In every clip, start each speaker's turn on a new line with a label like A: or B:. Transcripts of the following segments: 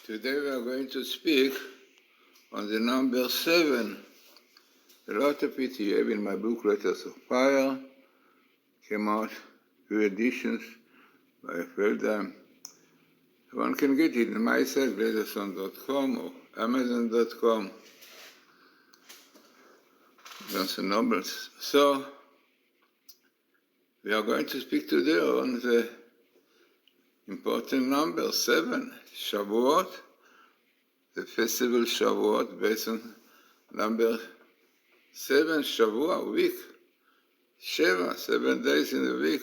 A: Today we are going to speak on the number 7. A lot of it you have in my book, Letters of Fire. Came out 2 editions by Feldheim. One can get it in my site, glazerson.com or amazon.com. Johnson Nobles. So, we are going to speak today on the important number 7, Shavuot, the festival Shavuot, based on number 7, Shavuot, week, Sheva, 7 days in a week.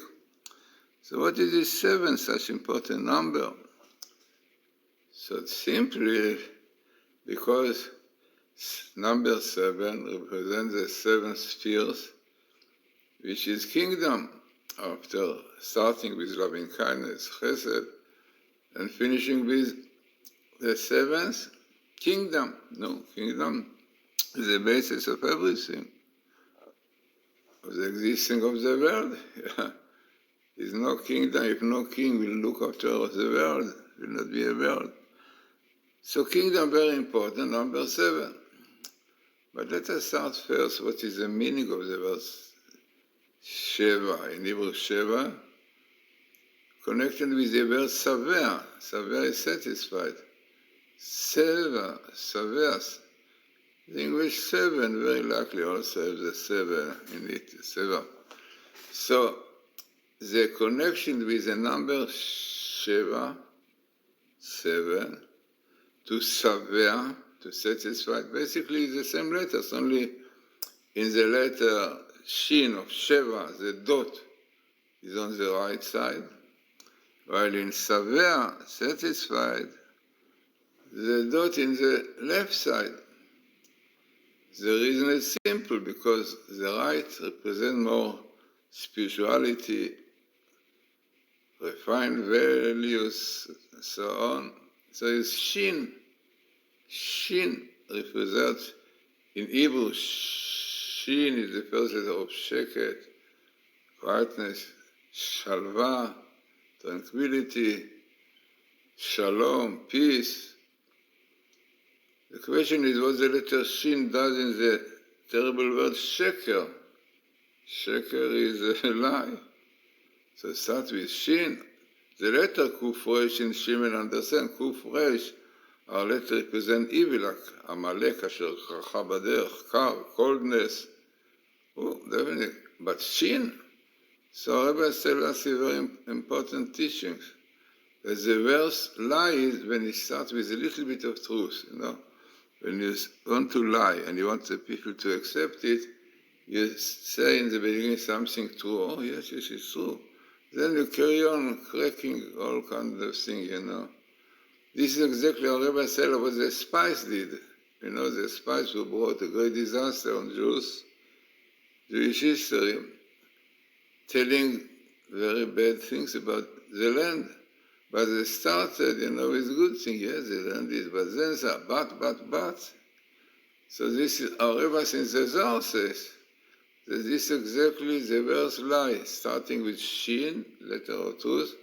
A: So what is this 7, such important number? So simply because number 7 represents the 7 spheres, which is kingdom, after starting with loving kindness, chesed, and finishing with the 7th, kingdom. No, kingdom is the basis of everything, of the existing of the world. There is no kingdom if no king will look after the world, it will not be a world. So kingdom, very important, number 7. But let us start first, what is the meaning of the word Sheva, in Hebrew Sheva, connected with the word Saver. Saver is satisfied. Seva, Saver. The English 7 very likely also has the Seva in it, Seva. So, the connection with the number Sheva, 7, to Saver, to satisfy, basically is the same letters, only in the letter Shin of Sheva, the dot is on the right side, while in Saver, satisfied, the dot in the left side. The reason is simple, because the right represents more spirituality, refined values, and so on. So it's Shin. Shin represents, in Hebrew, Shin is the first letter of Sheket, quietness, Shalva, tranquility, Shalom, peace. The question is what the letter Shin does in the terrible word Sheker. Sheker is a lie. So start with Shin. The letter Kuf Resh in Shimon understand Kuf Resh, our letter represent evil, like Amalek, Asher Chacha Baderech, coldness. Oh, definitely. But Shin, so Rabbi tells us a very important teaching. That the verse lies when it starts with a little bit of truth, When you want to lie and you want the people to accept it, you say in the beginning something true. Oh, yes, it's true. Then you carry on cracking all kinds of things, This is exactly how Rabbi said what the spies did. The spies who brought a great disaster on Jewish history, telling very bad things about the land. But they started, with good things. Yes, the land is, but then but. So this is how Rabbi since the Zohar says that this is exactly the verse lie, starting with Shin, letter of truth,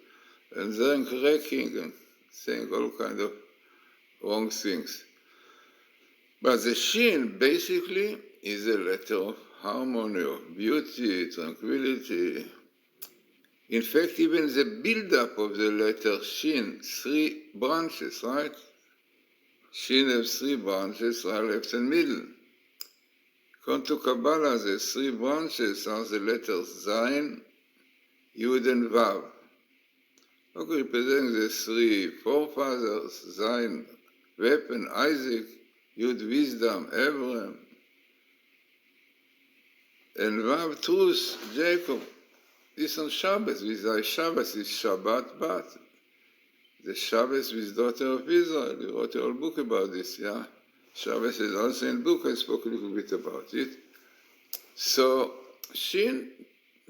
A: and then cracking and saying all kind of wrong things. But the Shin basically is a letter of harmony, of beauty, tranquility. In fact, even the build-up of the letter Shin, 3 branches, right? Shin has 3 branches, right, left, and middle. According to Kabbalah, the 3 branches are the letters Zayin, Yud, and Vav. Okay, representing the 3 forefathers, Zayin, weapon, Isaac, Yud, wisdom, Abraham, and Vav, truth, Jacob. This on Shabbos, with Shabbos is Shabbat Bat. The Shabbos with daughter of Israel. He wrote a whole book about this, yeah? Shabbos is also in book, I spoke a little bit about it. So, Shin,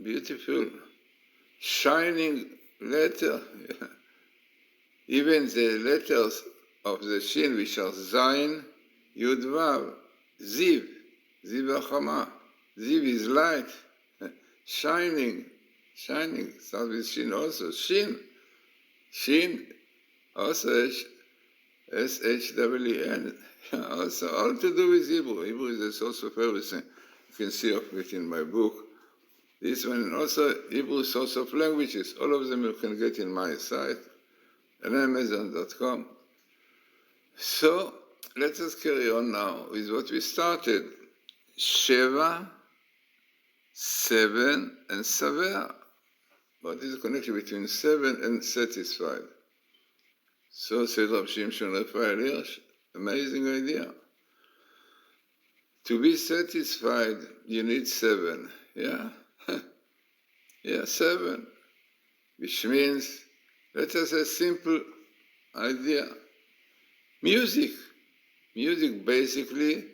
A: beautiful, shining letter. Yeah. Even the letters of the Shin, which are Zayin, Yud, Vav, Ziv, Ziv Achama. Ziv is light, shining, start with Shin also. Shin also S-H-W-E-N. Also, all to do with Hebrew. Hebrew is the source of everything. You can see of it in my book. This one, and also Hebrew source of languages. All of them you can get in my site, Amazon.com. So, let us carry on now with what we started. Sheva, 7, and Saver. What is the connection between 7 and satisfied? So said Rav Shimshon Raphael Hirsch, amazing idea. To be satisfied, you need 7, yeah? Yeah, 7, which means, let us a simple idea. Music basically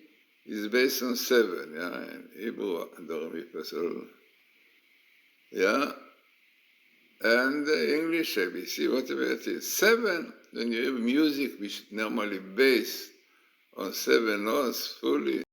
A: is based on 7, yeah? In Hebrew, yeah? And English, ABC, whatever it is. 7, when you have music which normally based on 7 notes fully,